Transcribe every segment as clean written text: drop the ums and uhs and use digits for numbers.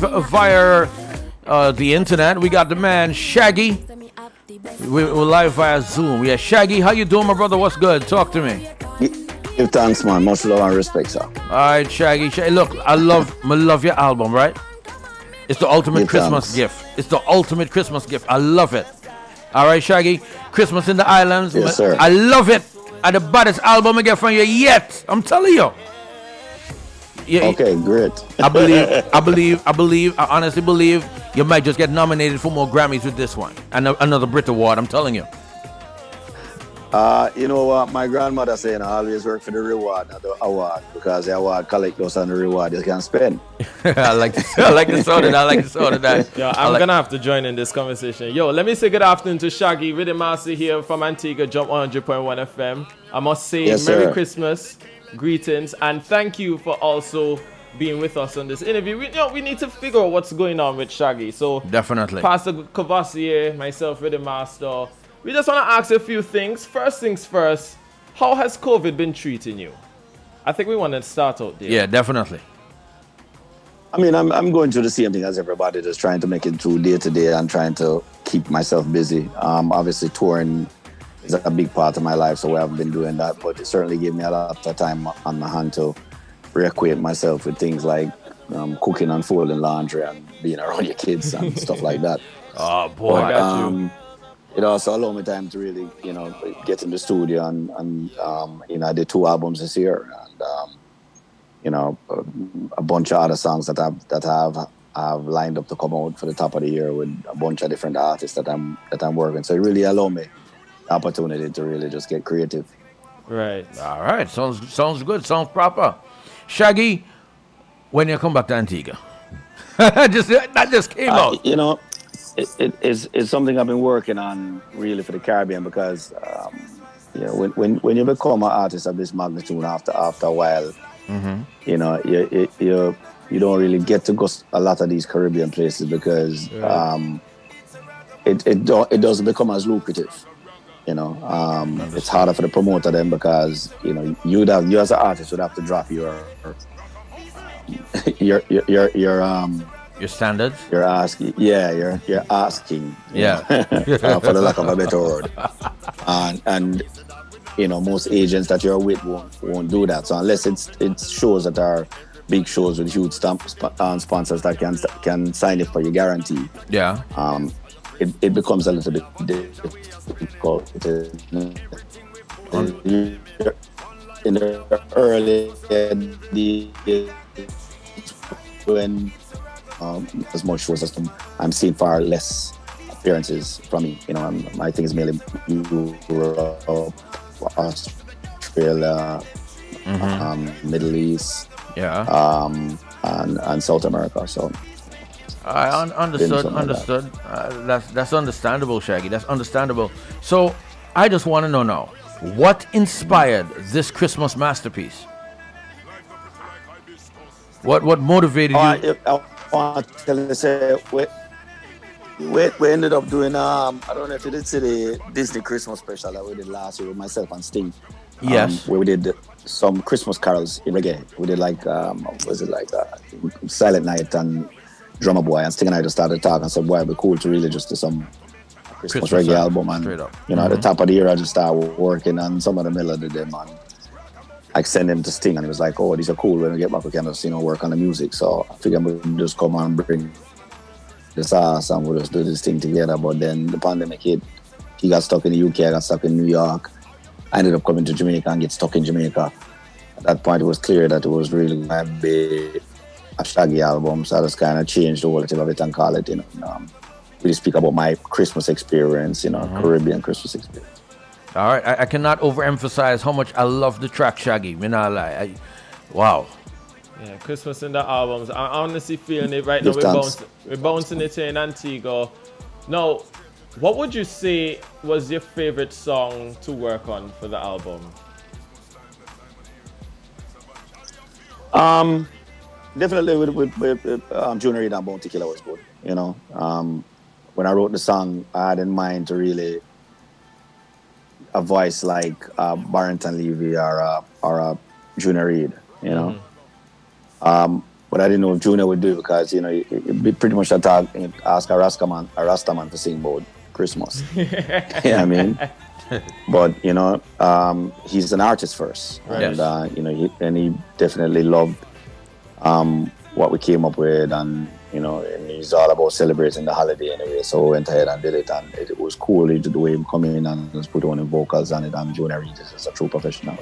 via the internet. We got the man Shaggy. We're live via Zoom. Yeah, Shaggy, how you doing, my brother? What's good? Talk to me. Give thanks, man. Much love and respect, sir. All right, Shaggy. Look, I love your album, right? It's the ultimate Christmas gift. It's the ultimate Christmas gift. I love it. All right, Shaggy. Christmas in the Islands. Yes, sir. I love it. And the baddest album I get from you yet. I'm telling you. Yeah, okay, great. I honestly believe you might just get nominated for more Grammys with this one. And another Brit Award, I'm telling you. You know what? My grandmother saying I always work for the reward, not the award, because the award collect us and the reward you can spend. I like the sound of that. Yo, I'm gonna have to join in this conversation. Yo, let me say good afternoon to Shaggy, Rhythm Master here from Antigua, Jump 100.1 FM. I must say yes, Merry Christmas, greetings, and thank you for also being with us on this interview. We need to figure out what's going on with Shaggy. So definitely, Pastor Kavasier, myself, Rhythm Master. We just want to ask you a few things. First things first, how has COVID been treating you? I think we want to start out there. Yeah, definitely. I mean, I'm going through the same thing as everybody, just trying to make it through day to day and trying to keep myself busy. Obviously, touring is a big part of my life, so I haven't been doing that, but it certainly gave me a lot of time on my hand to reacquaint myself with things like cooking and folding laundry and being around your kids and stuff like that. Oh, boy. I got you. It also allowed me time to really, get in the studio and I did 2 albums this year and, a bunch of other songs that I've lined up to come out for the top of the year with a bunch of different artists that I'm working. So it really allowed me the opportunity to really just get creative. Right. All right. Sounds good. Sounds proper. Shaggy, when you come back to Antigua? that just came out. It's something I've been working on really for the Caribbean because when you become an artist of this magnitude after a while, you don't really get to go a lot of these Caribbean places because it doesn't become as lucrative. It's harder for the promoter then because you as an artist would have to drop your standards. You're asking. You're asking. For the lack of a better word. And most agents that you're with won't do that. So unless it's shows that are big shows with huge sponsors that can sign it for your guarantee. Yeah. It becomes a little bit difficult. In the early days when as much shows as I'm seeing far less appearances from me. My thing is mainly Europe, Australia, Middle East, and South America. So I understood. That's understandable, Shaggy. That's understandable. So I just want to know now, what inspired this Christmas masterpiece? What motivated you? I want to say we ended up doing I don't know if you did see the Disney Christmas special that we did last year with myself and Sting. Yes. Where we did some Christmas carols in reggae. We did Silent Night and Drummer Boy, and Sting and I just started talking and said, boy, it'd be cool to really just do some Christmas reggae album. And at the top of the year I just started working on some of the melody them and I sent him to Sting and he was like, oh, these are cool. When we get back, we can just, work on the music. So I figured we'd just come and bring this ass and we'll just do this thing together. But then the pandemic hit. He got stuck in the UK, I got stuck in New York. I ended up coming to Jamaica and get stuck in Jamaica. At that point, it was clear that it was really going to be a Shaggy album. So I just kind of changed the whole thing of it and call it, really speak about my Christmas experience, Caribbean Christmas experience. All right, I cannot overemphasize how much I love the track Shaggy. Wow. Yeah, Christmas in the albums. I'm honestly feeling it right now. We're bouncing it in Antigua. Now, what would you say was your favorite song to work on for the album? Definitely with Junior Reid and Bounty Killer was good. When I wrote the song, I had in mind to really a voice like Barrington Levy or a Junior Reid, But I didn't know if Junior would do it because, you know, it'd be pretty much ask a Rastaman to sing about Christmas. You know what I mean? But, you know, he's an artist first. Right. And, you know, he definitely loved what we came up with. And, you know, and he's all about celebrating the holiday anyway. So we went ahead and did it. And it was cool the way he come in and just put on the vocals on it. And Junior Reid is a true professional.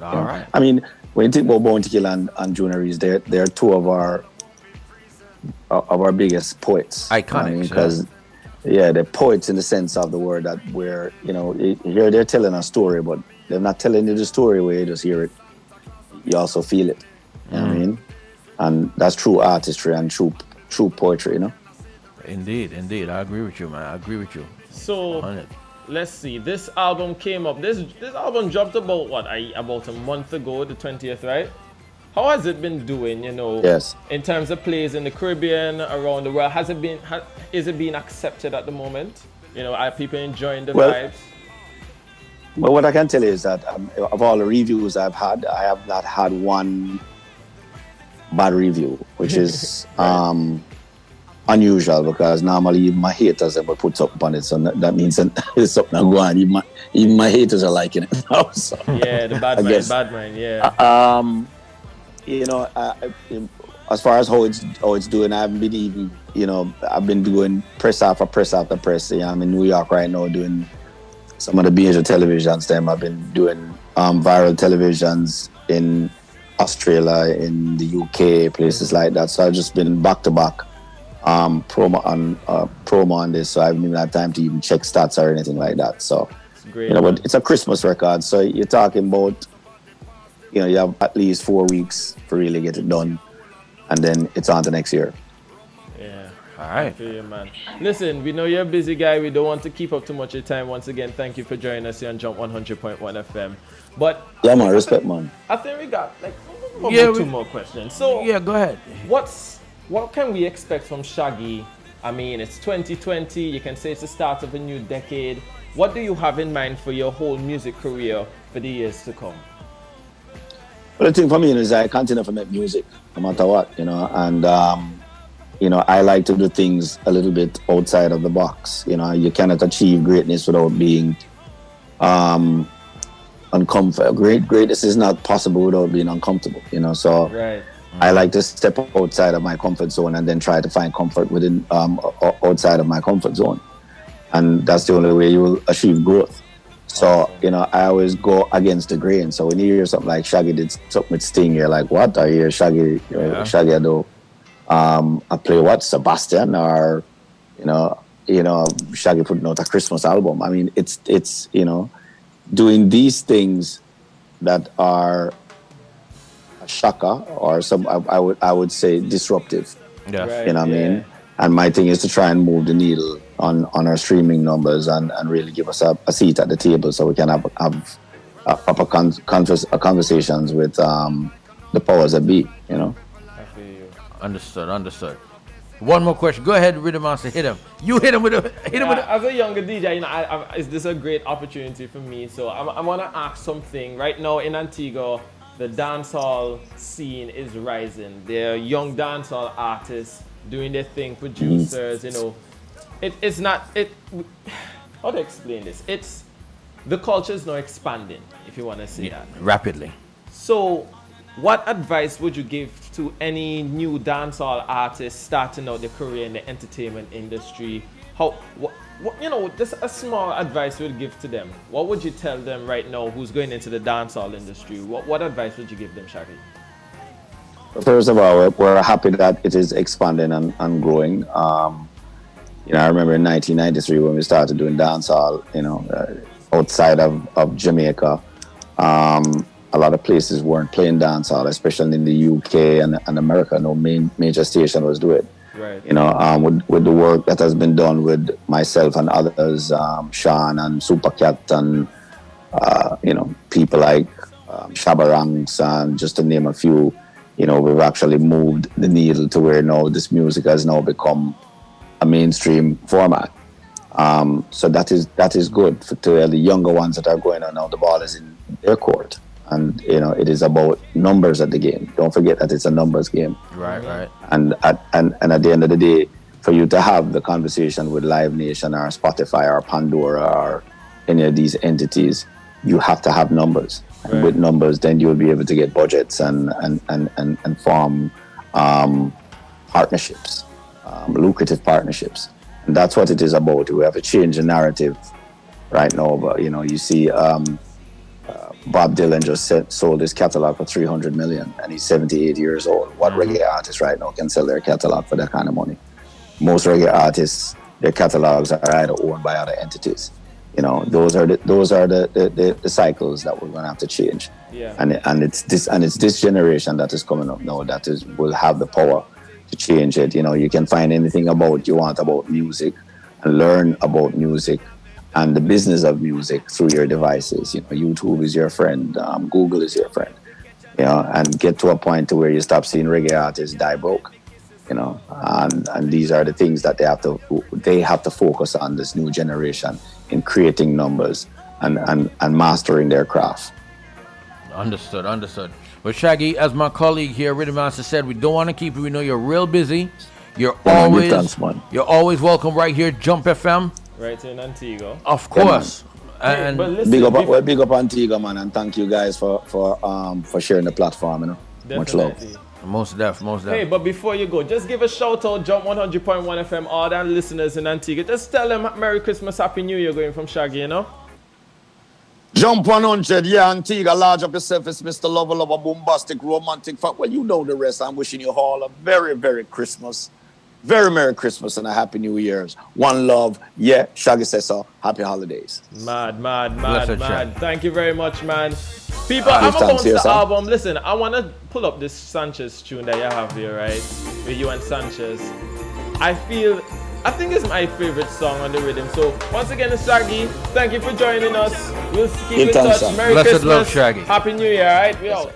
All right. I mean, when you think about Bounty Killer and Junior Reid, they're two of our biggest poets. Iconic. Because, they're poets in the sense of the word that where, you know, here they're telling a story, but they're not telling you the story where you just hear it. You also feel it. You know what I mean? And that's true artistry and true poetry, you know? Indeed. I agree with you, man. I agree with you. So, let's see. This album came up. This album dropped about a month ago, the 20th, right? How has it been doing, you know? Yes. In terms of plays in the Caribbean, around the world, is it being accepted at the moment? You know, are people enjoying the vibes? Well, what I can tell you is that of all the reviews I've had, I have not had one bad review, which is unusual because normally my haters ever put something on it, so that means it's something I go on. Even my haters are liking it now. So, yeah, the bad mind, yeah. You know, as far as how it's doing, I haven't been even, you know, I've been doing press after press after press. Yeah, I'm in New York right now doing some of the major televisions. I've been doing viral televisions in Australia, in the UK, places like that. So I've just been back to back promo on this. So I haven't even had time to even check stats or anything like that. So, great, you know, but it's a Christmas record. So you're talking about, you know, you have at least 4 weeks to really get it done, and then it's on to next year. Yeah. All right. You, man. Listen, we know you're a busy guy. We don't want to keep up too much of your time. Once again, thank you for joining us here on Jump 100.1 FM. But yeah, man, respect, man. I think we got like two more questions. So yeah, go ahead. What can we expect from Shaggy? I mean, it's 2020. You can say it's the start of a new decade. What do you have in mind for your whole music career for the years to come? Well, the thing for me is I continue to make music, no matter what, you know, and, you know, I like to do things a little bit outside of the box. You know, you cannot achieve greatness without being uncomfortable. Greatness is not possible without being uncomfortable, you know, so right. I like to step outside of my comfort zone and then try to find comfort within outside of my comfort zone. And that's the only way you will achieve growth. So, you know, I always go against the grain. So when you hear something like Shaggy did something with Sting, you're like, what? I hear Shaggy, Shaggy, I do. I play what? Sebastian, or, you know, Shaggy putting out a Christmas album. I mean, it's you know, doing these things that are a shocker or some, I would say disruptive. Yeah. Right, you know what I mean? And my thing is to try and move the needle on our streaming numbers and really give us a seat at the table so we can have proper conversations with the powers that be, you know? I feel you. Understood. One more question. Go ahead, Rhythm Master. Hit him. You hit him with a As a younger DJ, you know, is this a great opportunity for me? So I want to ask something. Right now in Antigua, the dancehall scene is rising. There are young dancehall artists doing their thing, producers, you know. It's not how to explain this? It's the culture is now expanding, if you want to say that. Rapidly. So what advice would you give to any new dancehall artist starting out their career in the entertainment industry? What you know, just a small advice you would give to them. What would you tell them right now who's going into the dancehall industry? What advice would you give them, Shaggy? First of all, we're happy that it is expanding and growing. You know, I remember in 1993 when we started doing dancehall, you know, outside of Jamaica, a lot of places weren't playing dancehall, especially in the UK and America. No major station was doing it. Right. You know, with the work that has been done with myself and others, Sean and Supercat and, you know, people like Shabarangs, and just to name a few, you know, we've actually moved the needle to where now this music has now become a mainstream format. So that is good for the younger ones that are going on now. The ball is in their court, and it is about numbers at the game. Don't forget that it's a numbers game. Right. And at the end of the day, for you to have the conversation with Live Nation or Spotify or Pandora or any of these entities, you have to have numbers. And with numbers, then you'll be able to get budgets and form partnerships, lucrative partnerships. And that's what it is about. We have to change the narrative right now. But you see Bob Dylan just sold his catalog for $300 million, and he's 78 years old. What reggae artists right now can sell their catalog for that kind of money? Most reggae artists, their catalogs are either owned by other entities. Those are the cycles that we're going to have to change. Yeah. And it's this generation that is coming up now that will have the power to change it. You can find anything you want about music and learn about music and the business of music through your devices. YouTube is your friend, Google is your friend. And get to a point to where you stop seeing reggae artists die broke. And these are the things that they have to focus on, this new generation, in creating numbers and mastering their craft. Understood. Well, Shaggy, as my colleague here, Rhythm Master, said, we don't want to keep you. We know you're real busy. You're always welcome right here, Jump FM. Right in Antigua. Of course. And listen, big up Antigua, man, and thank you guys for sharing the platform. Definitely. Much love. Most def. Hey, but before you go, just give a shout out, Jump 100.1 FM, all the listeners in Antigua. Just tell them Merry Christmas, Happy New Year going from Shaggy, Jump 100, yeah, Antigua, large up yourself. It's Mr. Lover, Boombastic, Romantic. Well, you know the rest. I'm wishing you all a very, very Christmas. Very Merry Christmas and a Happy New Year's. One love. Yeah, Shaggy says so. Happy holidays. Mad. Thank you very much, man. People, I'm going to the album. Listen, I want to pull up this Sanchez tune that you have here, right? With you and Sanchez. I think it's my favorite song on the rhythm. So, once again, it's Shaggy. Thank you for joining us. We'll keep in touch. Merry Christmas. Love, Shaggy. Happy New Year, all right? We out.